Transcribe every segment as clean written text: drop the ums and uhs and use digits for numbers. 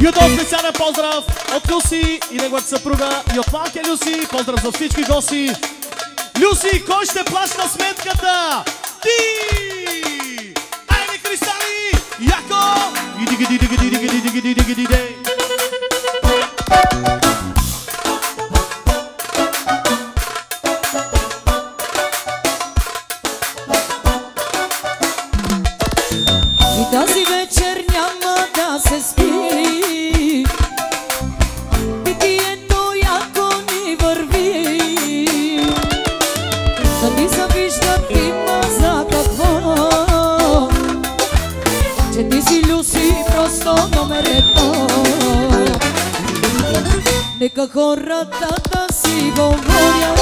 И отново специален поздрав от Люси и неговата съпруга и от малкия Люси. Поздрав за всички гости. Люси, кой ще плаща сметката? Ти! Айде, кристали! Яко! И диги-ди-диги-ди-диги-ди-диги-ди-диги-ди-ди! И тази вечер няма да се спи. Питието яко ни върви. Да ни завиждат има за какво. Че ти си Люси просто номер едно. Нека хората да си говорят.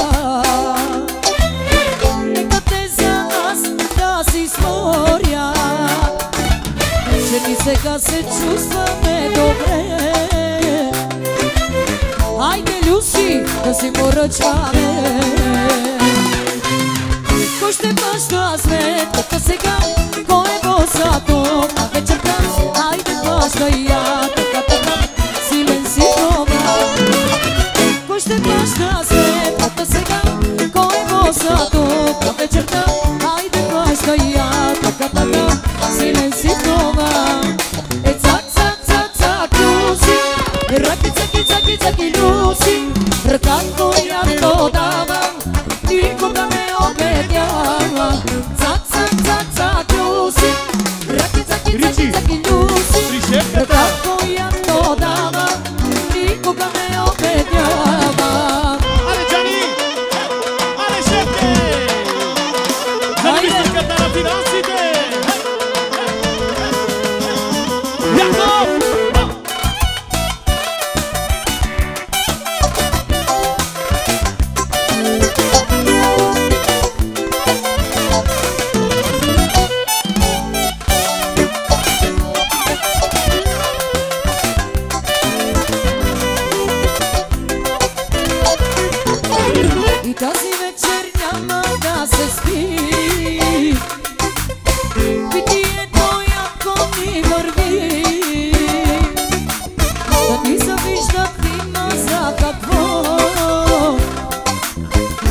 Нека те за нас да си спорят. Че ни сега се чувстваме добре. Хайде, Люси, да си поръчваме. Кой ще плаща сметката сега? Кой е босато на вечерта? Хайде, плаща и я, така, силен си това. Кой ще плаща сметката сега? Кой е босато на вечерта? Хайде, плаща и я, така, силен си това. Е, цак, цак, цак, цак, Люси. Раки, цаки, цаки, цаки, Люси. Ръка, която давам, никога не обедява. Цак, цак, цак, цак, Люси. Раки, цаки, цаки, цаки, Люси. Ръка, която давам, никога не обедява. Але, Джани! Але, шефте! За министърката на финансите! Яко! И тази вечер няма да се спи. Питието яко ни върви. Да ни завиждат има за какво.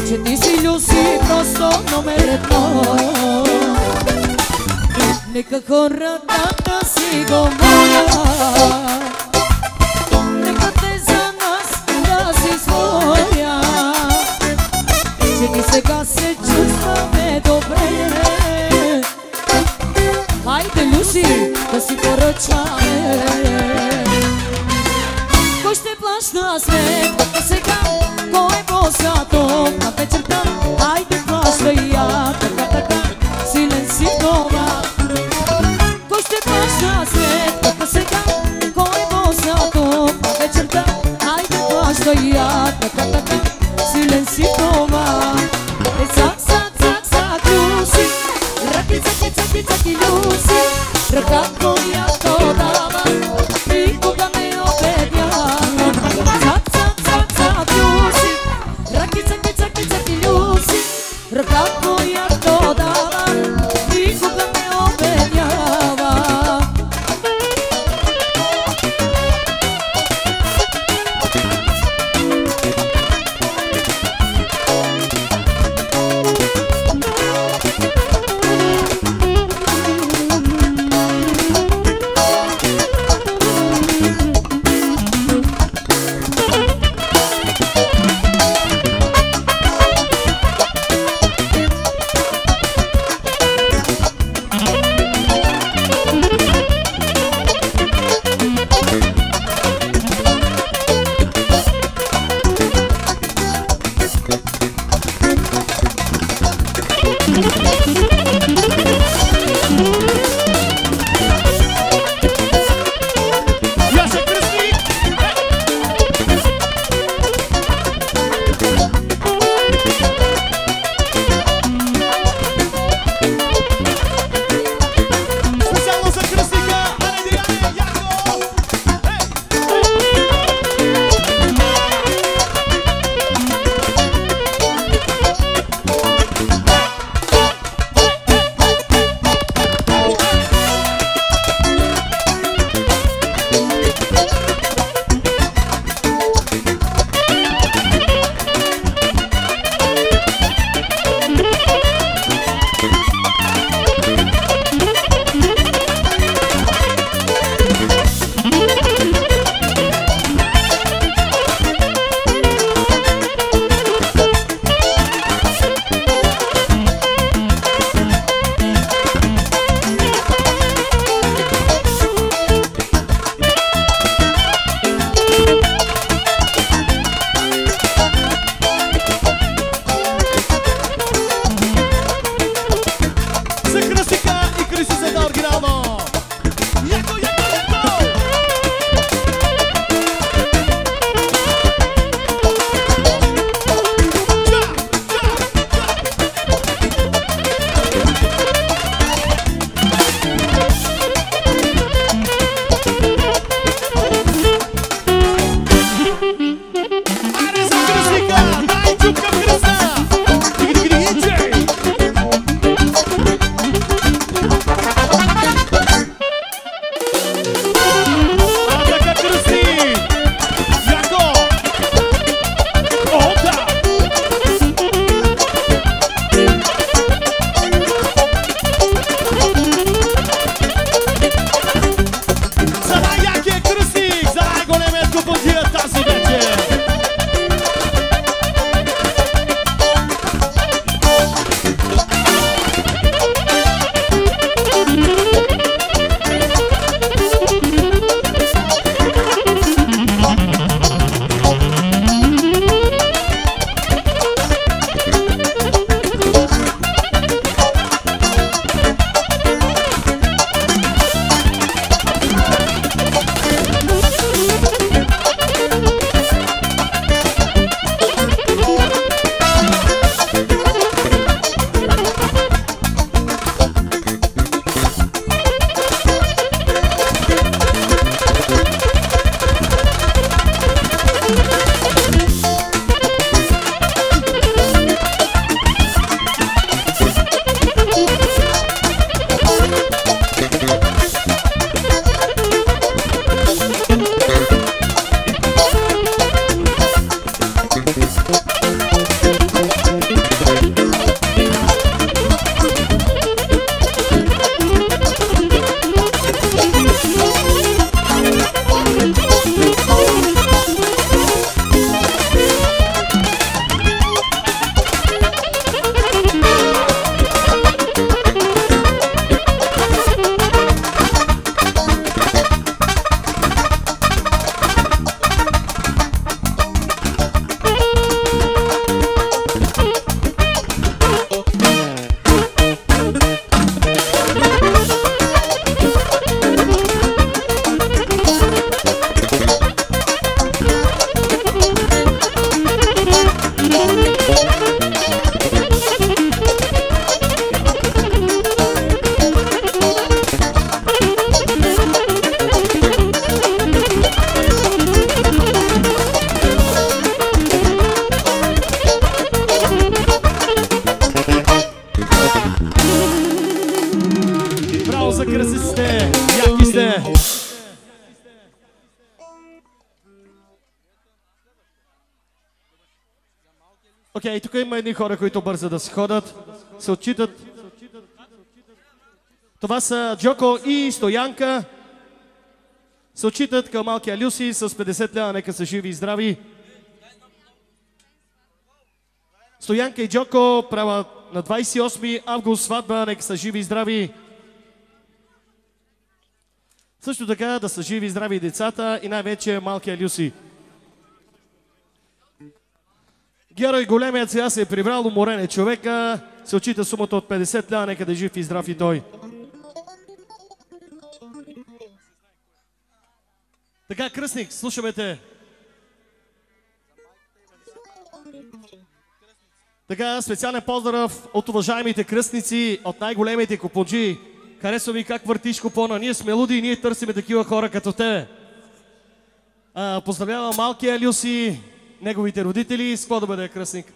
Че ти си Люси просто номер едно. Нека хората да си говорят. Нека те за нас да си спорят. Че ни сега се чувстваме добре. Хайде, Люси, да си поръчваме. Кой ще плаща сметката сега? Кой е босато на вечерта? Хайде, плаща и я, така, силен си това. Кой ще плаща сметката сега? Кой е босато на вечерта? Хайде, плаща и я, така, силен си това. Е, цак, цак, цак, цак, Люси. Раки, цаки, цаки, цаки, Люси. Ръка, която дава, никога не обедява. Цак, цак, цак, цак, Люси. Раки, цаки, цаки, цаки, Люси. Ръка, която дава, никога не обедява. сте, яки сте. Окей, тук има едни хора, които бързат да се ходят, се отчитат. Това са Джоко и Стоянка. Се отчитат към малкия Люси с 50 лева, нека са живи и здрави. Стоянка и Джоко правят на 28 август сватба, нека са живи и здрави. Също така да са живи и здрави децата и най-вече малкия Люси. Герой големият сега се е прибрал, уморен е човека, се отчита сумата от 50 лева, нека да е жив и здрав и той. Така, кръстник, слушаме те. Така, специален поздрав от уважаемите кръстници, от най-големите купонджи. Харесва ми как въртиш купона. Ние сме луди и ние търсиме такива хора като тебе. Поздравявам малкия Люси, неговите родители. С какво да бъде кръстник?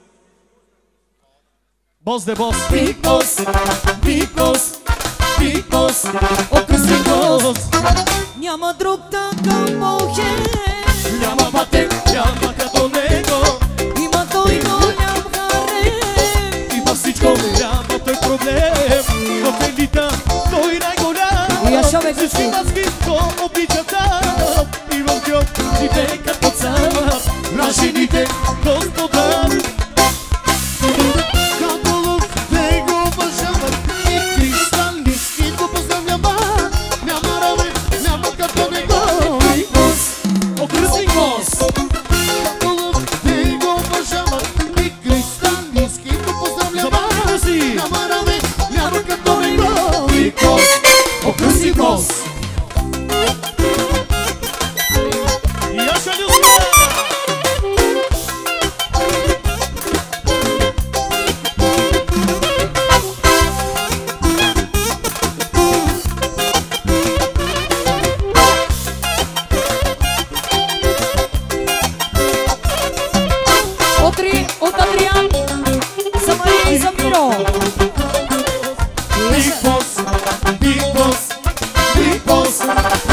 Бос де бос. Big boss, big boss, big boss, о кръстник бос. Няма друг такъв Боже, Няма бате, няма като него. има той голям харем. Има всичко, няма той проблем. В елита той най-голям. И аз шове Всички къси. възхитко обичат там. И в гроб живее като цар. На жените Господа. Като лъв не го уважават и кристалистки го поздравляват. Няма равен, няма като него. Big boss, О, кръстник бос. Като лъв не го уважават и кристалистки го поздравляват. Забавяме си. Няма равен, няма като него. Big boss. О, кръстник бос. И Яша Люсия. от Адриан, за Мария и за Миро. Big boss, big boss, big boss.